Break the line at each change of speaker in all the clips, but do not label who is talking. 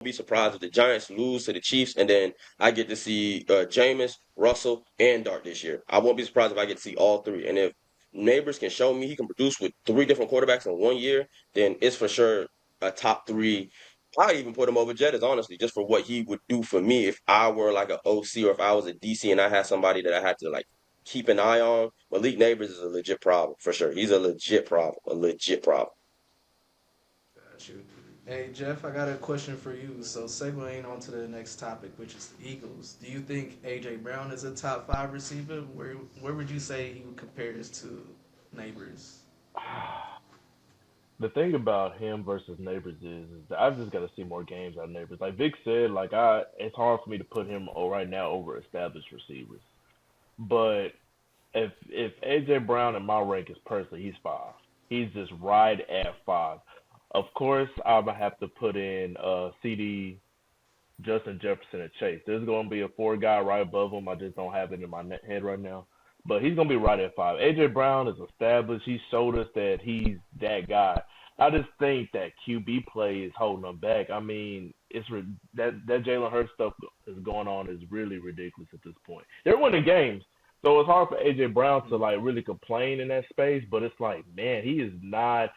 be surprised if the Giants lose to the Chiefs, and then I get to see Jameis, Russell, and Dart this year. I won't be surprised if I get to see all three. And if Neighbors can show me he can produce with three different quarterbacks in 1 year, then it's for sure a top three. I even put him over Jettis, honestly, just for what he would do for me if I were like an OC or if I was a DC and I had somebody that I had to like keep an eye on. Malik Neighbors is a legit problem for sure. He's a legit problem, a legit problem.
Got you. Hey Jeff, I got a question for you. So segueing on to the next topic, which is the Eagles. Do you think AJ Brown is a top five receiver? Where would you say he compares to Neighbors?
The thing about him versus Neighbors is that I've just got to see more games out of Neighbors. Like Vic said, it's hard for me to put him right now over established receivers. But if AJ Brown in my rank is personally, he's five. He's just right at five. Of course, I'm gonna have to put in CD, Justin Jefferson, and Chase. There's gonna be a four guy right above him. I just don't have it in my head right now. But he's gonna be right at five. AJ Brown is established. He showed us that he's that guy. I just think that QB play is holding him back. I mean, that Jalen Hurts stuff is going on is really ridiculous at this point. They're winning games, so it's hard for AJ Brown to like really complain in that space. But it's like, man, he is not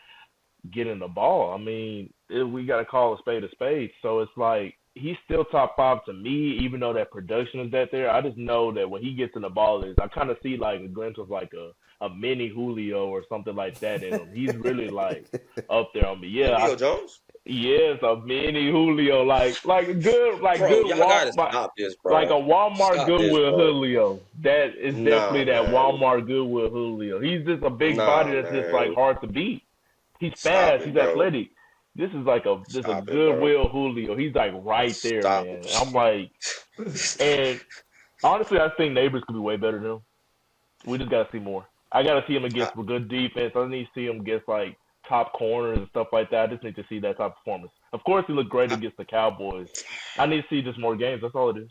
getting the ball. I mean, we got to call a spade a spade. So it's like he's still top five to me, even though that production is that there. I just know that when he gets in the ball, I kind of see like a glimpse of like a mini Julio or something like that in him. He's really like up there on me. Yeah,
Julio Jones?
yes, a mini Julio, like good, like
Bro,
good
y'all
Wal,
gotta stop this,
like
bro.
a Walmart
Stop this,
Goodwill
bro.
Julio. That is definitely
Nah,
that
man.
Walmart Goodwill Julio. He's just a big body
Nah,
that's just like
man.
hard to beat. He's
Stop
fast.
it,
He's
bro.
athletic. This is like a
Stop it, bro.
goodwill Julio. He's like right there,
Stop.
man. I'm like, and honestly, I think Neighbors could be way better than him. We just gotta see more. I gotta see him
I,
against a good defense. I need to see him against like top corners and stuff like that. I just need to see that type of performance. Of course, he looked great
I,
against the Cowboys. I need to see just more games. That's all it is.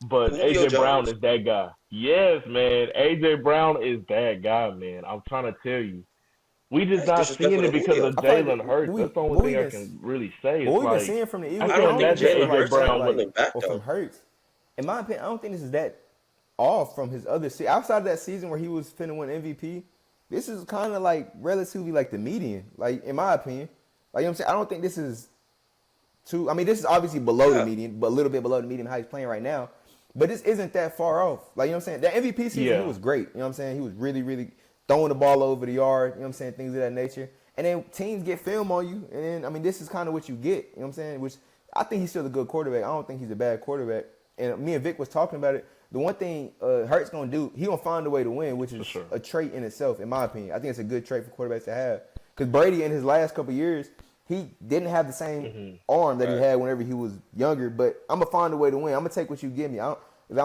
But
Julio
AJ Brown
Jones.
is that guy. Yes, man. AJ Brown is that guy, man. I'm trying to tell you. We just
That's
not seeing
disrespectful
it
to
because
Julio.
of
I feel like
Jalen Hurts. That's the only
what we
thing I
been
can really say.
what
It's
we've been
like
seeing from the
I
Eagles,
I
I
can't
don't
don't
think
think
imagine
this is
Jalen
AJ
like
Hurts
that.
ever
Brown
pulling
with.
Like
him back
or from
though.
Hurts. In my opinion, I don't think this is that off from his other outside of that season where he was finna win MVP. This is kind of like relatively like the median, like in my opinion. Like you know what I'm saying, I don't think this is too. I mean, this is obviously below the
Yeah.
median, but a little bit below the median how he's playing right now. But this isn't that far off. Like you know what I'm saying, that MVP season he
Yeah,
was great. You know what I'm saying, he was really really throwing the ball over the yard. You know what I'm saying, things of that nature. And then teams get film on you, and then I mean, this is kind of what you get. You know what I'm saying, which I think he's still a good quarterback. I don't think he's a bad quarterback. And me and Vic was talking about it. The one thing Hurts gonna do, he gonna find a way to win, which
for
is
sure.
a trait in itself, in my opinion. I think it's a good trait for quarterbacks to have. Because Brady in his last couple of years, he didn't have the same
Hmm.
arm that he
Right.
had whenever he was younger. But I'm gonna find a way to win. I'm gonna take what you give me. I'm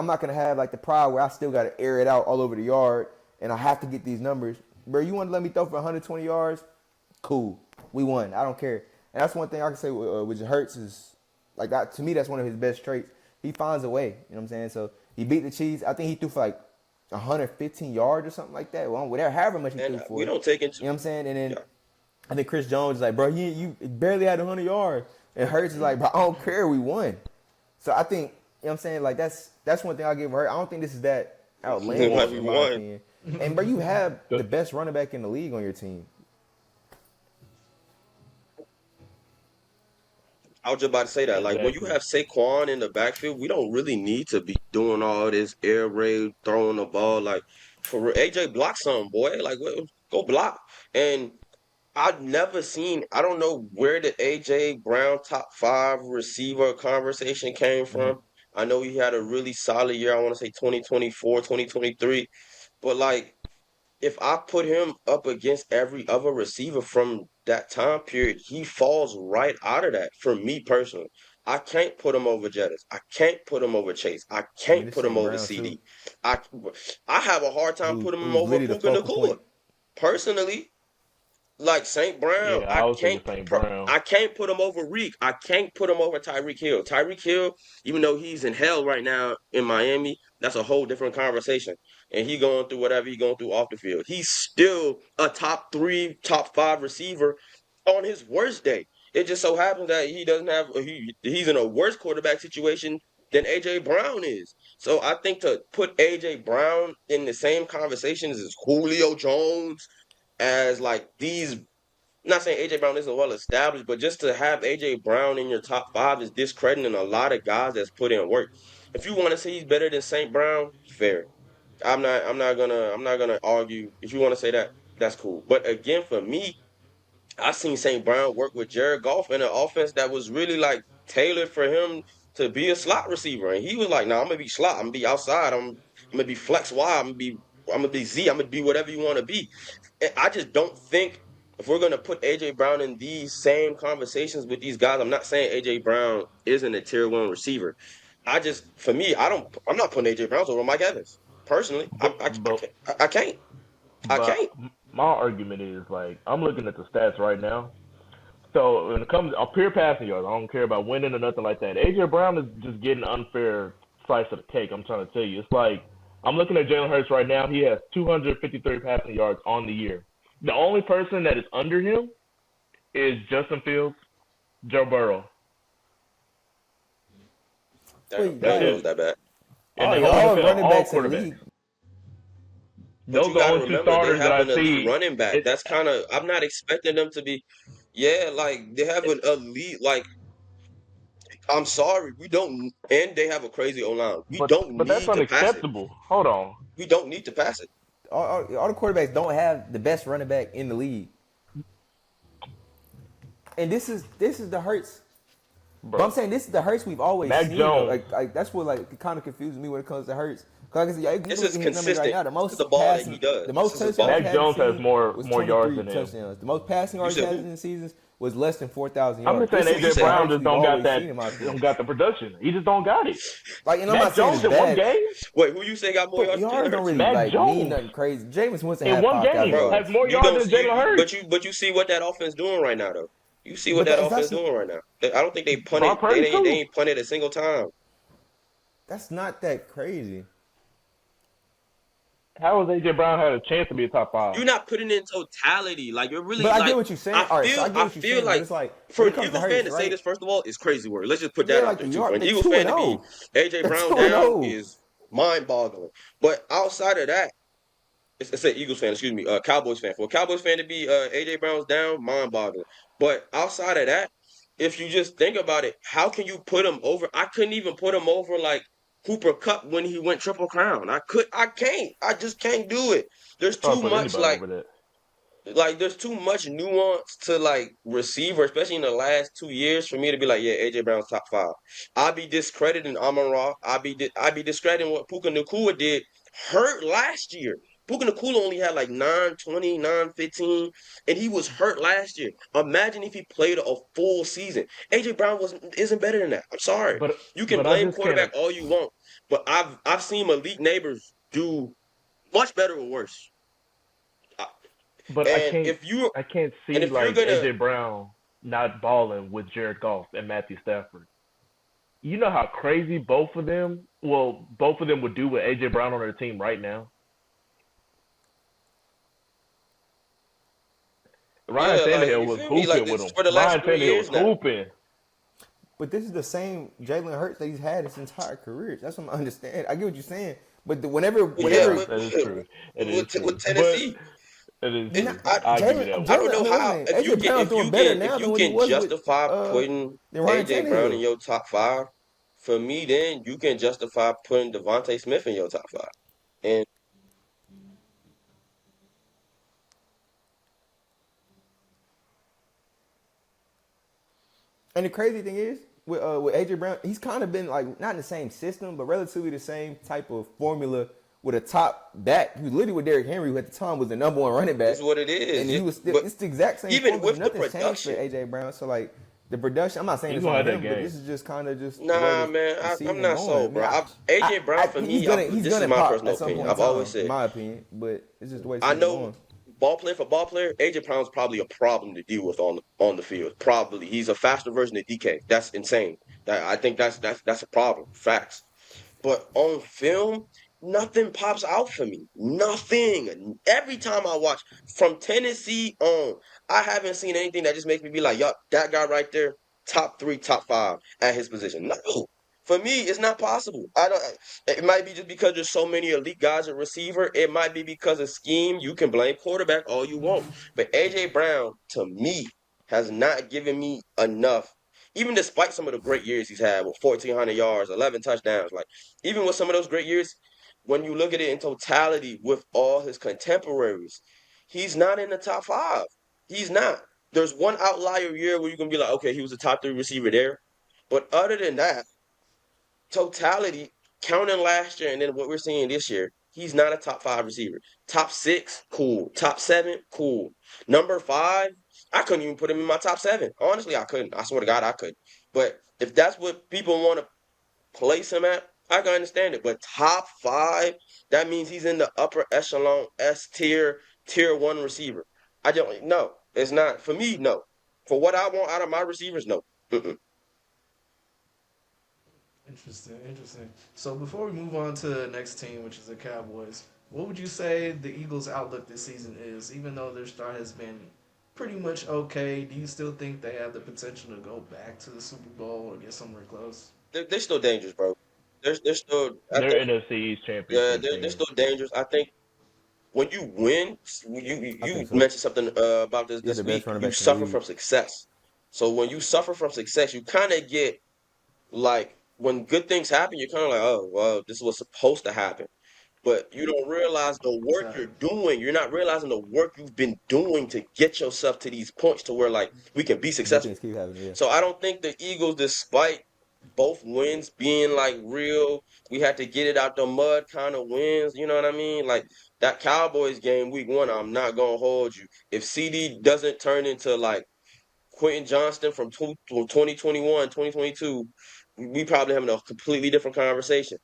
not gonna have like the pride where I still gotta air it out all over the yard and I have to get these numbers. Bro, you want to let me throw for 120 yards? Cool, we won. I don't care. And that's one thing I can say with Hurts is like that. To me, that's one of his best traits. He finds a way. You know what I'm saying? So he beat the Chiefs. I think he threw for like 115 yards or something like that. Well, whatever, however much he
And
threw for.
we
You know
don't take into
what I'm saying? And then
yeah.
I think Chris Jones is like, bro, you barely had 100 yards. And Hurts is like, bro, I don't care, we won. So I think, you know what I'm saying, like that's one thing I'll give Hurts. I don't think this is that outlandish
Like we
in my
won.
opinion. And bro, you have
The-
the best running back in the league on your team.
I was just about to say that. Like when you
exactly.
have Saquon in the backfield, we don't really need to be doing all this air raid, throwing the ball. Like for real, AJ block some boy. Like go block. And I've never seen. I don't know where the AJ Brown top five receiver conversation came
Mm-hmm.
from. I know he had a really solid year. I want to say 2024, 2023. But like if I put him up against every other receiver from that time period, he falls right out of that for me personally. I can't put him over Jettis. I can't put him over Chase. I
I mean,
can't
this
put him
St.
over
Brown too,
CD. I I have a hard time putting him
who's
over
literally the
Puka
focal
Nakua.
point.
Personally, like St. Brown,
Yeah, I was thinking St. Brown.
I can't put him over Reek. I can't put him over Tyreek Hill. Tyreek Hill, even though he's in hell right now in Miami, that's a whole different conversation. And he going through whatever he going through off the field. He's still a top three, top five receiver on his worst day. It just so happens that he doesn't have he's in a worse quarterback situation than AJ Brown is. So I think to put AJ Brown in the same conversations as Julio Jones, as like these, not saying AJ Brown isn't well established, but just to have AJ Brown in your top five is discrediting a lot of guys that's put in work. If you want to say he's better than St. Brown, fair. I'm not gonna argue. If you want to say that, that's cool. But again, for me, I seen St. Brown work with Jared Goff in an offense that was really like tailored for him to be a slot receiver. And he was like, "No, I'm gonna be slot. I'm gonna be outside. I'm gonna be flex Y. I'm gonna be Z. I'm gonna be whatever you want to be." And I just don't think if we're gonna put AJ Brown in these same conversations with these guys, I'm not saying AJ Brown isn't a tier one receiver. For me, I'm not putting AJ Brown over Mike Evans personally.
But but
I can't. I
but
can't.
my argument is like I'm looking at the stats right now. So when it comes to pure passing yards, I don't care about winning or nothing like that. AJ Brown is just getting an unfair slice of the cake. I'm trying to tell you, it's like I'm looking at Jalen Hurts right now. He has 253 passing yards on the year. The only person that is under him is Justin Fields, Joe Burrow.
Wait,
That
That's
was
it.
that bad.
And
all,
they
all
only fit
running
all
backs in the
quarterbacks.
league.
But
Those
you
are the
got to
only two
remember they
starters that
have
I
an elite
see.
running back.
It,
That's kind of I'm not expecting them to be. Yeah, like they have an elite. Like I'm sorry, we don't, and they have a crazy O line. We don't
but that's
need to pass it.
unacceptable. Hold on,
We don't need to pass it.
All the quarterbacks don't have the best running back in the league, and this is the Hurts. But I'm
bro.
saying this is the Hurts we've always
Mac
seen. Though.
Jones.
Like that's what like kind of confuses me when it comes to Hurts. Cause like I said, you
This
can look
is
at his numbers right
consistent.
now. The
This is the
most
ball that he
passing,
does.
the
This
most
is his
touchdowns
ball.
he
Mac
had in the
Jones has
season
more
was
yards
23
than him.
touchdowns. The most passing
You
yards he
said
had
who?
in the seasons was less than 4,000
I'm
yards.
just saying
This
Who you
AJ
is the
said?
Brown
Hurts
just
we've
don't got
always
that.
seen in my opinion.
Don't got the production. He just don't got it.
Like, and I'm not
Mac
saying
Jones
it's
in one
bad,
game.
Wait, who you say got more
but
yards than Jalen
yards don't
Hurts?
really
Mac
like mean
Jones
nothing crazy. Jameis Winston
in
had
one
5,000
game
Bro,
has
yards.
more
you
yards
don't
than Jalen
you
Hurts.
but you see what that offense doing right now though. You see what
But
that
that's
offense doing right now. I don't think they
Brock
punted. They
Purdy
ain't they
too.
ain't punted a single time.
that's not that crazy.
How has AJ Brown had a chance to be a top five?
You're not putting in totality. Like you're really
But I get
like
what you're saying. All right, so I get
I
what you're
feel
saying, but
like
it's like
for
when
an
it comes to
Eagles fan
Hurts,
to say
right?
this, first of all, is crazy word. Let's just put
Yeah,
that out
like
there
the
too. For
yard,
an
they're
Eagles
2
fan
and
to be
0.
AJ
They're
Brown
2 and
down
0.
is mind boggling. But outside of that, it's an Eagles fan, excuse me, Cowboys fan. For a Cowboys fan to be AJ Brown's down, mind boggling. But outside of that, if you just think about it, how can you put him over? I couldn't even put him over like Cooper Cup when he went triple crown. I can't. I just can't do it. There's
It's hard
too
to put
much
anybody over that.
like there's too much nuance to like receiver, especially in the last 2 years, for me to be like, yeah, AJ Brown's top five. I'd be discrediting Amon Ra. I'd be discrediting what Puka Nacua did hurt last year. Puka Nacua only had like 920, 915, and he was hurt last year. Imagine if he played a full season. AJ Brown isn't better than that. I'm sorry.
But
You can
but I
blame
just can't.
quarterback all you want, but I've seen elite neighbors do much better or worse. Uh,
But
And if you
I can't
and
see
if you're
like
gonna
AJ Brown not balling with Jared Goff and Matthew Stafford. You know how crazy both of them would do with AJ Brown on their team right now. Ryan
Yeah, like
Tannehill
you
was
feel me? Like
hooping with
this is
him.
for the last
Ryan
three
Tannehill was
years now.
hooping.
But this is the same Jalen Hurts that he's had his entire career. That's what I understand. I get what you're saying. But whenever,
Yeah,
Yeah,
whenever
that is true. It is
with
true. But
Tennessee,
it is
it,
not
true.
I
I'll give you that
Jalen,
I
one.
don't
Jalen, I
know
mean, what's his
how
name? AJ Brown's doing better
if
now than
you
when he
can
was with
justify putting
than Ryan
AJ Brown in
Tannehill.
your top five, for me, then you can justify putting DeVonte Smith in your top five. And
And the crazy thing is, with AJ Brown, he's kind of been like not in the same system, but relatively the same type of formula with a top back who literally with Derrick Henry, who at the time was the number one running back,
it's what it
and
is.
he was still,
But
it's the exact same
even
formula.
with the
Nothing's changed for
production,
AJ Brown. So like the production, I'm not saying
He's
this
gonna
on
have that
him, but
game.
this is just kind of just the way
nah, man,
the
I'm
season
not
going. I
sold,
mean,
bro. AJ Brown for
he's
me, this is
gonna
my
pop
personal
at some
opinion.
point in
I've always
time, in
said
my opinion, but it's just the way the
I
season
know
going.
ball player, AJ Brown's probably a problem to deal with on the field. Probably he's a faster version of DK. That's insane. I think that's a problem. Facts. But on film, nothing pops out for me. Nothing. Every time I watch from Tennessee on, I haven't seen anything that just makes me be like, yup, that guy right there, top 3, top 5 at his position. No. For me, it's not possible. I don't. It might be just because there's so many elite guys at receiver. It might be because of scheme. You can blame quarterback all you want, but AJ Brown to me has not given me enough. Even despite some of the great years he's had with 1,400 yards, 11 touchdowns, like even with some of those great years, when you look at it in totality with all his contemporaries, he's not in the top 5. He's not. There's one outlier year where you can be like, okay, he was a top 3 receiver there. But other than that, totality, counting last year and then what we're seeing this year, he's not a top 5 receiver. Top 6, cool. Top 7, cool. Number 5, I couldn't even put him in my top 7. Honestly, I couldn't. I swear to God, I couldn't. But if that's what people want to place him at, I can understand it. But top 5, that means he's in the upper echelon S tier, tier 1 receiver. I don't no. It's not for me. No, for what I want out of my receivers, no. Mm-mm.
Interesting, interesting. So before we move on to the next team, which is the Cowboys, what would you say the Eagles' outlook this season is? Even though their start has been pretty much okay, do you still think they have the potential to go back to the Super Bowl or get somewhere close?
They're still dangerous, bro. They're still. I
They're
think.
NFC East
Yeah,
championship
they're
team.
still dangerous. I think when you win,
I
you
think so.
mentioned something about this
They're
this
the best
week.
running
You
backs in the
suffer
league.
from success. So when you suffer from success, you kind of get like when good things happen, you're kind of like, oh, well, this was supposed to happen. But you don't realize the work you're
Exactly.
doing. You're not realizing the work you've been doing to get yourself to these points to where like we can be
Good
successful.
things keep happening. Yeah.
So I don't think the Eagles, despite both wins being like real, we had to get it out the mud kind of wins. You know what I mean? Like that Cowboys game week 1, I'm not gonna hold you. If CD doesn't turn into like Quentin Johnston from 2021, 2022, we probably having a completely different conversation.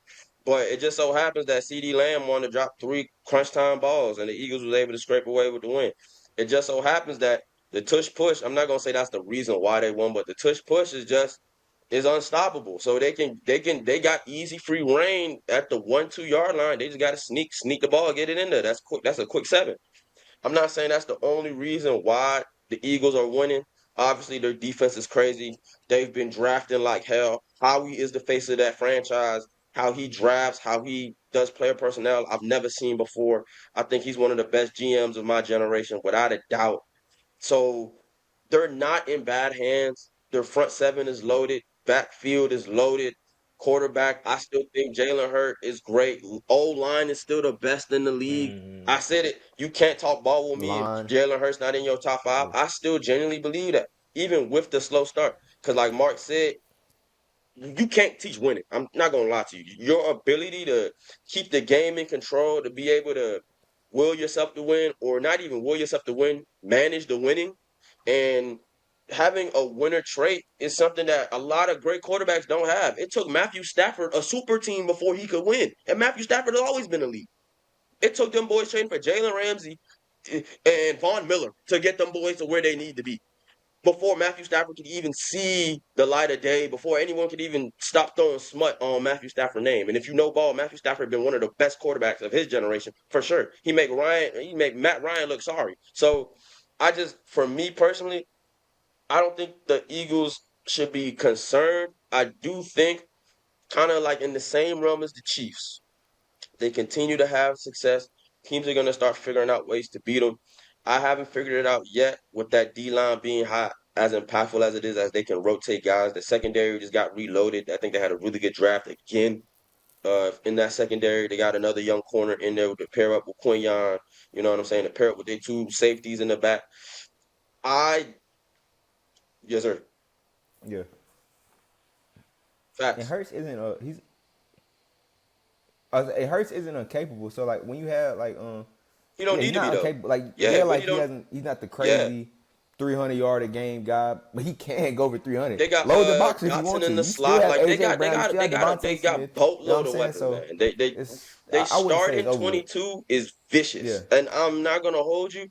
But it just so happens that CD Lamb wanted to drop 3 crunch time balls, and the Eagles was able to scrape away with the win. It just so happens that the tush push, I'm not gonna say that's the reason why they won, but the tush push is unstoppable. So they got easy free reign at the 1-2 yard line. They just gotta sneak the ball, get it in there. That's quick. That's a quick 7. I'm not saying that's the only reason why the Eagles are winning. Obviously, their defense is crazy. They've been drafting like hell. Howie is the face of that franchise. How he drafts, how he does player personnel, I've never seen before. I think he's one of the best GMs of my generation, without a doubt. So they're not in bad hands. Their front 7 is loaded. Backfield is loaded. Quarterback, I still think Jalen Hurt is great. O-line is still the best in the league.
Mm,
I said it. You can't talk ball with me if
Line.
Jalen Hurt's not in your top 5.
Yeah.
I still genuinely believe that, even with the slow start. Because like Mark said, you can't teach winning. I'm not gonna lie to you. Your ability to keep the game in control, to be able to will yourself to win, or not even will yourself to win, manage the winning, and having a winner trait is something that a lot of great quarterbacks don't have. It took Matthew Stafford a super team before he could win, and Matthew Stafford has always been elite. It took them boys trading for Jalen Ramsey and Von Miller to get them boys to where they need to be before Matthew Stafford could even see the light of day, before anyone could even stop throwing smut on Matthew Stafford's name. And if you know ball, Matthew Stafford been one of the best quarterbacks of his generation for sure. He make Matt Ryan look sorry. So for me personally, I don't think the Eagles should be concerned. I do think kind of like in the same realm as the Chiefs. They continue to have success. Teams are going to start figuring out ways to beat them. I haven't figured it out yet with that D line being hot, as impactful as it is, as they can rotate guys. The secondary just got reloaded. I think they had a really good draft again. In that secondary, they got another young corner in there to pair up with Quinyon. You know what I'm saying? To pair up with their 2 safeties in the back. I yes sir.
Yeah. And
Facts.
Hurts isn't he's Hurts isn't incapable. So like when you have like
You don't
yeah, he's
need to be
not
though.
incapable. Like
Yeah,
yeah,
but
like
you don't.
he's not the
Yeah,
crazy 300-yard a game guy, but he can go over 300.
they got
Load the box if you
Dotson
want to.
in the
You still
slot.
have
Like they
AJ
got they
Brown. You
got
still
they
have
got
DeVonte
they got
Smith. You know what I'm
boatload of
saying?
weapons,
So
man.
it's
They
I wouldn't
start
say
in
it's over with.
22 is
Yeah.
vicious, and I'm not gonna hold you.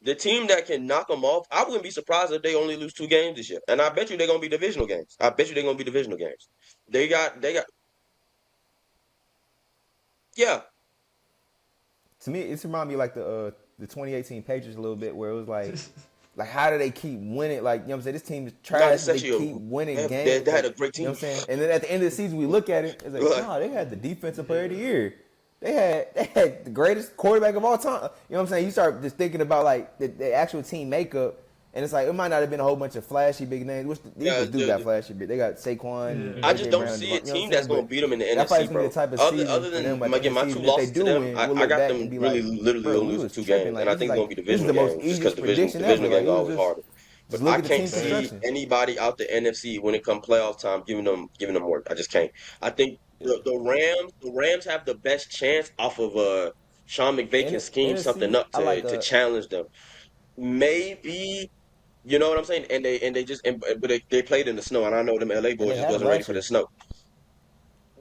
The team that can knock them off, I wouldn't be surprised if they only lose 2 games this year. And I bet you they're gonna be divisional games. I bet you they're gonna be divisional games. They got Yeah,
To me, it's remind me like the 2018 Patriots a little bit, where it was like how do they keep winning? Like, you know what I'm saying? This team is
nah,
trash,
this is
but they
actually
keep winning games.
they had
Like,
a great
you know
team.
what I'm saying? And then at the end of the season, we look at it, it's like,
Like,
no, they had the defensive player of the year. They had the greatest quarterback of all time. You know what I'm saying? You start just thinking about like the actual team makeup, and it's like it might not have been a whole bunch of flashy big names, which the
yeah,
Eagles do got flashy big. They got Saquon,
Yeah.
I just
AJ
don't
Brown,
see a
DeVonte, you know what I'm
team that's
saying?
gonna
But
beat them in the
that probably
NFC,
gonna be
bro.
the type of season
Other
for them
than
at the end
again,
of the
my two
season. If they
losses to
do
them,
win, we'll
I
look
got
back and
them
be
really
like,
literally
bro,
only
we
losing
was
2 games,
tripping.
and
Like
I
this is
think it's gonna
like
be
this is
divisional
the most
games just because
easiest prediction
divisional
ever. Like
games
it
are
was
always harder. But
just look
I
at the
can't
team
Same.
see
construction.
anybody out the NFC when it comes playoff time giving them work. I just can't. I think the Rams have the best chance off of Sean McVay can scheme something
NFC,
up
I like
to challenge them. Maybe you know what I'm saying? And they just but they played in the snow, and I know them LA
and
boys
they
just
had them
wasn't ready
last
for the
year.
snow.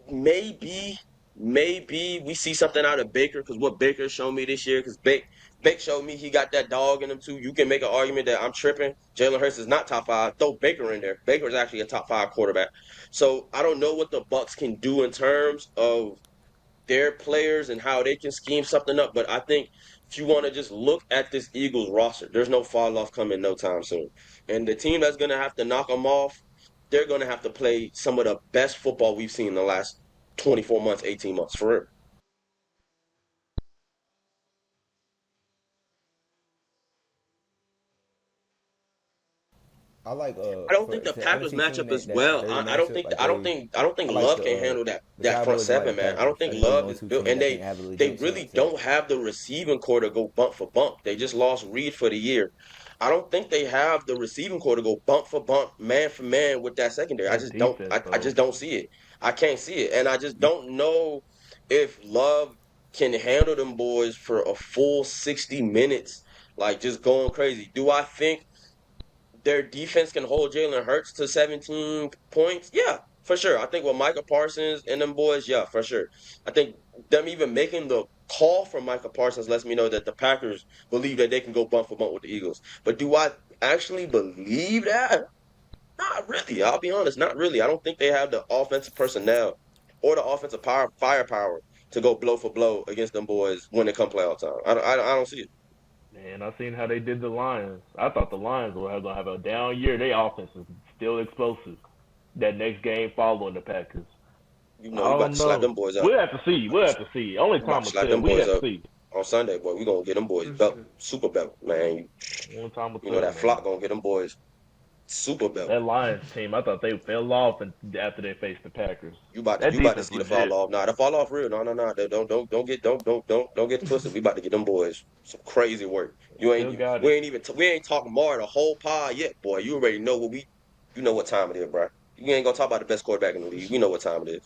Maybe, maybe we see something out of Baker because what Baker showed me this year, because Bake showed me he got that dog in him too. You can make an argument that I'm tripping. Jalen Hurts is not top five. Throw Baker in there. Baker is actually a top five quarterback. So I don't know what the Bucks can do in terms of their players and how they can scheme something up. But I think if you want to just look at this Eagles roster, there's no fall off coming no time soon. And the team that's going to have to knock them off, they're going to have to play some of the best football we've seen in the last 24 months, 18 months, for real.
I like
I don't
for
think the
the
Packers
NFC
match
team
up as
that
well.
dirty
I don't
matchup.
think
Like
I don't
they,
think I don't think
I like
Love can handle
the
that front
Cowboys and I like
seven,
the
man. I don't
Packers.
think
Like those are the
Love
only
is
two
built,
teams
and
I
they
think have a
they
legit
really
chance. Yeah,
don't have the receiving core to go bump for bump. They just lost Reed for the year. I don't think they have the receiving core to go bump for bump, man for man with that secondary. I
That
just don't.
defense,
I just
though.
don't see it. I can't see it, and I just don't know if Love can handle them boys for a full 60 minutes, like just going crazy. Do I think their defense can hold Jalen Hurts to 17 points? Yeah, for sure. I think with Micah Parsons and them boys, yeah, for sure. I think them even making the call for Micah Parsons lets me know that the Packers believe that they can go bump for bump with the Eagles. But do I actually believe that? Not really. I'll be honest, not really. I don't think they have the offensive personnel or the offensive firepower to go blow for blow against them boys when it come playoff time. I don't see it.
Man, I seen how they did the Lions. I thought the Lions were gonna have a down year. Their offense is still explosive. That next game following the Packers.
You
I
know, we about
don't
to slap
know.
them boys up.
We'll have to see. We'll have to see. Only
We about
time
to
will
slap
tell.
them
We
boys
have to
up
see.
on Sunday, boy. We gonna get them boys
For
belt,
sure.
super belt, man.
Only time will
You know
tell,
that
man.
flock gonna get them boys super belt.
That Lions team, I thought they fell off after they faced the Packers.
You about to
That
you about to
defense
see the fall
legit.
off. Nah, the fall off real. No, no, no. Don't get twisted. We about to get them boys some crazy work. You ain't
Still got
we
it.
ain't even we ain't talking more the whole pod yet, boy. You already know you know what time it is, bro. You ain't gonna talk about the best quarterback in the
For
league. We
sure.
know what time it is.